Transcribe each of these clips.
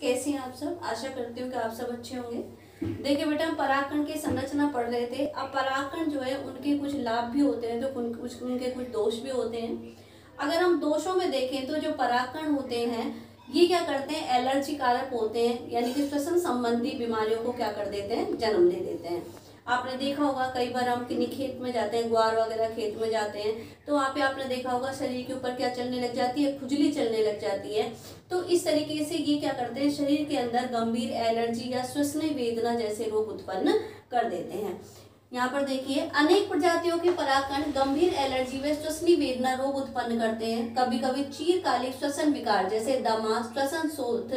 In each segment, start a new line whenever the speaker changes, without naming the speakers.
कैसे हैं आप सब। आशा करती हूँ कि आप सब अच्छे होंगे। देखिए बेटा, हम परागकण की संरचना पढ़ रहे थे। अब परागकण जो है उनके कुछ लाभ भी होते हैं तो उनके कुछ दोष भी होते हैं। अगर हम दोषों में देखें तो जो परागकण होते हैं ये क्या करते हैं, एलर्जी कारक होते हैं, यानी कि श्वसन संबंधी बीमारियों को क्या कर देते हैं, जन्म दे देते हैं। आपने देखा होगा कई बार हम किन्हीं खेत में जाते हैं, ग्वार वगैरह खेत में जाते हैं, तो वहाँ पे आपने देखा होगा शरीर के ऊपर क्या चलने लग जाती है, खुजली चलने लग जाती है। तो इस तरीके से ये क्या करते हैं, शरीर के अंदर गंभीर एलर्जी या श्वसनीय वेदना जैसे रोग उत्पन्न कर देते हैं। यहाँ पर देखिए, अनेक प्रजातियों के परागकण गंभीर एलर्जी व श्वसनीय वेदना रोग उत्पन्न करते हैं। कभी कभी चीरकालिक श्वसन विकार जैसे दमा, श्वसन शोथ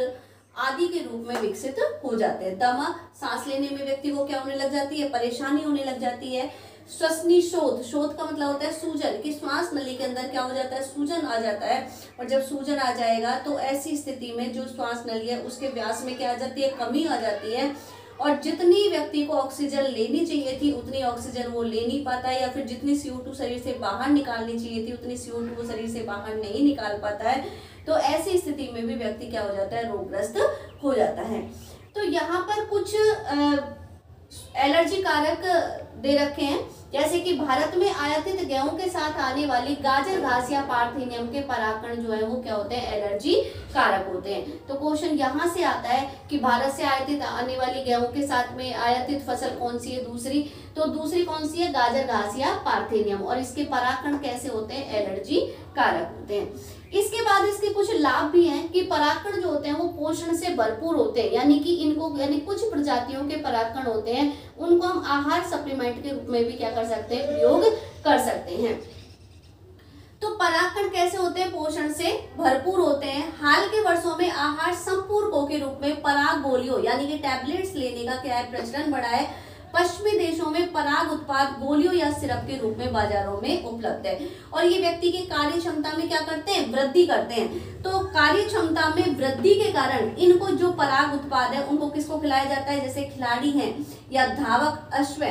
आदि के रूप में विकसित हो जाते हैं। दमा, सांस लेने में व्यक्ति को क्या होने लग जाती है, परेशानी होने लग जाती है। श्वसनी शोथ, शोथ का मतलब होता है सूजन, कि श्वास नली के अंदर क्या हो जाता है, सूजन आ जाता है। और जब सूजन आ जाएगा तो ऐसी स्थिति में जो श्वास नली है उसके व्यास में क्या आ जाती है, कमी आ जाती है। और जितनी व्यक्ति को ऑक्सीजन लेनी चाहिए थी उतनी ऑक्सीजन वो ले नहीं पाता है, या फिर जितनी CO2 शरीर से बाहर निकालनी चाहिए थी उतनी CO2 वो शरीर से बाहर नहीं निकाल पाता है। तो ऐसी स्थिति में भी व्यक्ति क्या हो जाता है, रोगग्रस्त हो जाता है। तो यहाँ पर कुछ एलर्जी कारक दे रखे हैं, जैसे कि भारत में आयातित गेहूं के साथ आने वाली गाजर घास या पार्थेनियम के परागकण जो है वो क्या होते हैं, एलर्जी कारक होते हैं। तो क्वेश्चन यहाँ से आता है कि भारत से आयातित आने वाली गेहूं के साथ में आयातित फसल कौन सी है, दूसरी। तो दूसरी कौन सी है, गाजर घास या पार्थेनियम, और इसके परागकण कैसे होते हैं, एलर्जी कारक होते हैं। इसके बाद इसके कुछ लाभ भी हैं कि परागकण जो होते हैं वो पोषण से भरपूर होते हैं, यानी कि इनको कुछ प्रजातियों के परागकण होते हैं उनको हम आहार सप्लीमेंट के रूप में भी क्या कर सकते हैं, प्रयोग कर सकते हैं। तो परागकण कैसे होते हैं, पोषण से भरपूर होते हैं। हाल के वर्षों में आहार संपूरकों के रूप में पराग गोलियों यानी कि टैबलेट्स लेने का क्या है, प्रचलन बढ़ा है। पश्चिमी देशों में पराग उत्पाद गोलियों या सिरप के रूप में बाजारों में उपलब्ध है, और ये व्यक्ति की कार्य क्षमता में क्या करते हैं, वृद्धि करते हैं। तो कार्य क्षमता में वृद्धि के कारण इनको जो पराग उत्पाद है उनको किसको खिलाया जाता है, जैसे खिलाड़ी हैं या धावक अश्व,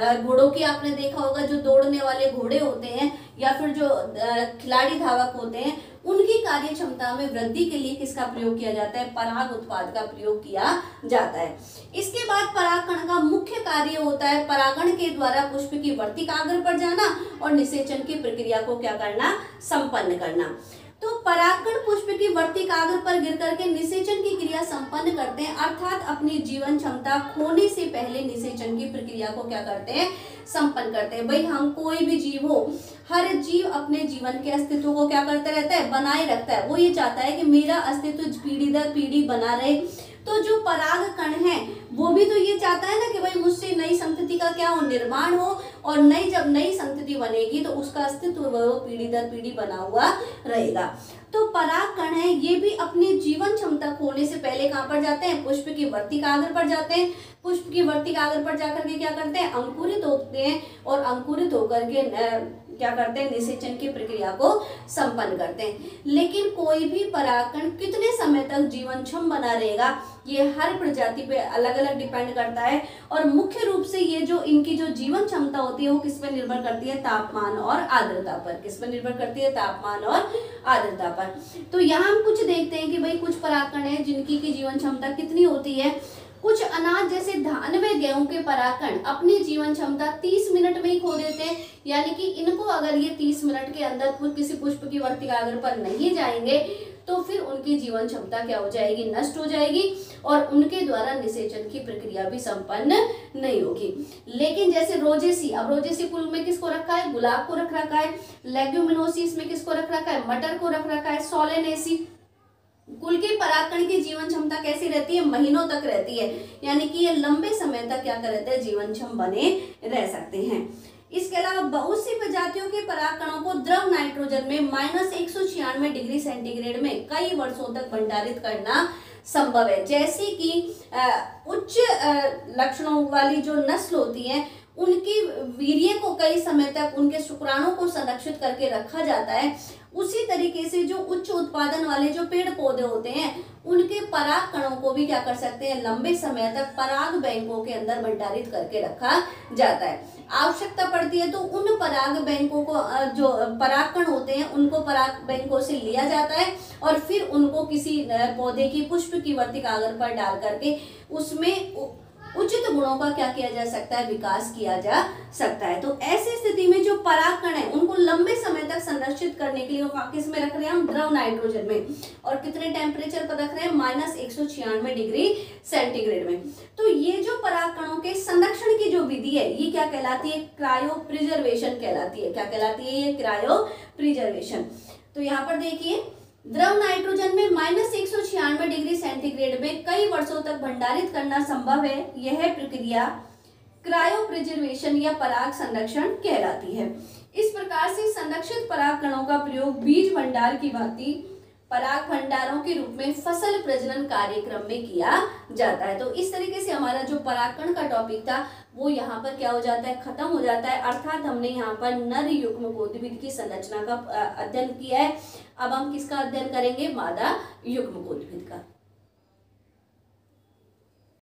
घोड़ों की आपने देखा होगा जो दौड़ने वाले घोड़े होते हैं या फिर जो खिलाड़ी धावक होते हैं, उनकी कार्य क्षमता में वृद्धि के लिए किसका प्रयोग किया जाता है, पराग उत्पाद का प्रयोग किया जाता है। इसके बाद परागकण का मुख्य कार्य होता है परागण के द्वारा पुष्प की वर्तिकाग्र पर जाना और निषेचन की प्रक्रिया को क्या करना, संपन्न करना। तो परागकण पुष्प की वर्तिकाग्र पर गिर करके निषेचन की क्रिया संपन्न करते हैं, अर्थात अपनी जीवन क्षमता खोने से पहले निषेचन की प्रक्रिया को क्या करते हैं, संपन्न करते हैं। भाई हम कोई भी जीव हो, हर जीव अपने जीवन के अस्तित्व को क्या करता रहता है, बनाए रखता है। वो ये चाहता है कि मेरा अस्तित्व पीढ़ी दर पीढ़ी बना रहे। तो जो परागकण है वो भी तो ये चाहता है ना कि भाई मुझसे नई संतति का क्या हो, निर्माण हो, और जब नई संतति बनेगी तो उसका अस्तित्व वो पीढ़ी दर पीढ़ी बना हुआ रहेगा। तो परागकण है ये भी अपनी जीवन क्षमता खोने से पहले कहाँ पर जाते हैं, पुष्प की वर्तिकाग्र पर जाते हैं। पुष्प की वर्तिकाग्र पर जाकर के क्या करते हैं, अंकुरित होते हैं, और अंकुरित होकर के क्या करते हैं, निषेचन की प्रक्रिया को संपन्न करते हैं। लेकिन कोई भी परागकण कितने समय तक जीवनक्षम बना रहेगा ये हर प्रजाति पे अलग अलग डिपेंड करता है, और मुख्य रूप से ये जो इनकी जो जीवन क्षमता होती है वो किस पर निर्भर करती है, तापमान और आर्द्रता पर। किस पर निर्भर करती है, तापमान और आर्द्रता पर। तो यहाँ हम कुछ देखते हैं कि भाई कुछ परागकण है जिनकी की जीवन क्षमता कितनी होती है। कुछ अनाज जैसे धान व गेहूं के परागकण अपनी जीवन क्षमता 30 मिनट में ही खो देते हैं, यानी कि इनको अगर ये 30 मिनट के अंदर किसी पुष्प की वर्तिकाग्र पर नहीं जाएंगे तो फिर उनकी जीवन क्षमता क्या हो जाएगी, नष्ट हो जाएगी, और उनके द्वारा निषेचन की प्रक्रिया भी संपन्न नहीं होगी। लेकिन जैसे रोजेसी, अब रोजेसी कुल में किसको रखा है, गुलाब को रख रखा है। लेग्यूमिनोसी इसमें किसको रख रखा है, मटर को रख रखा है। सोलेनेसी कुल के परागकण की जीवन क्षमता कैसी रहती है, महीनों तक रहती है, यानी कि ये लंबे समय तक क्या करते हैं, जीवनक्षम बने रह सकते हैं। इसके अलावा बहुत सी प्रजातियों के परागकणों को द्रव नाइट्रोजन में -196 डिग्री सेंटीग्रेड में कई वर्षों तक भंडारित करना संभव है। जैसे कि उच्च लक्षणों वाली जो नस्ल होती है उनकी वीर्य को कई समय तक, उनके शुक्राणु को संरक्षित करके रखा जाता है, उसी तरीके से जो उच्च उत्पादन वाले जो पेड़ पौधे होते हैं उनके पराग कणों को भी क्या कर सकते हैं, लंबे समय तक पराग बैंकों के अंदर भंडारित करके रखा जाता है। आवश्यकता पड़ती है तो उन पराग बैंकों को, जो परागकण होते हैं उनको पराग बैंकों से लिया जाता है और फिर उनको किसी पौधे की पुष्प की वर्ती कागज पर डाल करके उसमें उचित गुणों का क्या किया जा सकता है, विकास किया जा सकता है। तो ऐसी स्थिति में जो परागकण है उनको लंबे समय तक संरक्षित करने के लिए किस में रख रहे हैं हम, द्रव नाइट्रोजन में, और कितने टेम्परेचर पर रख रहे हैं, -196 डिग्री सेंटीग्रेड में। तो ये जो परागकणों के संरक्षण की जो विधि है ये क्या कहलाती है, क्रायो प्रिजर्वेशन कहलाती है। क्या कहलाती है ये, क्रायो प्रिजर्वेशन। तो यहाँ पर देखिए द्रव नाइट्रोजन में -196 डिग्री सेंटीग्रेड में कई वर्षों तक भंडारित करना संभव है। यह प्रक्रिया क्रायो प्रिजर्वेशन या पराग संरक्षण कहलाती है। इस प्रकार से संरक्षित पराग कणों का प्रयोग बीज भंडार की भांति पराग भंडारों के रूप में फसल प्रजनन कार्यक्रम में किया जाता है। तो इस तरीके से हमारा जो परागकण का टॉपिक था वो यहाँ पर क्या हो जाता है, खत्म हो जाता है। अर्थात हमने यहाँ पर नर युग्मकोद्भिद की संरचना का अध्ययन किया है। अब हम किसका अध्ययन करेंगे, मादा युग्मकोद्भिद का।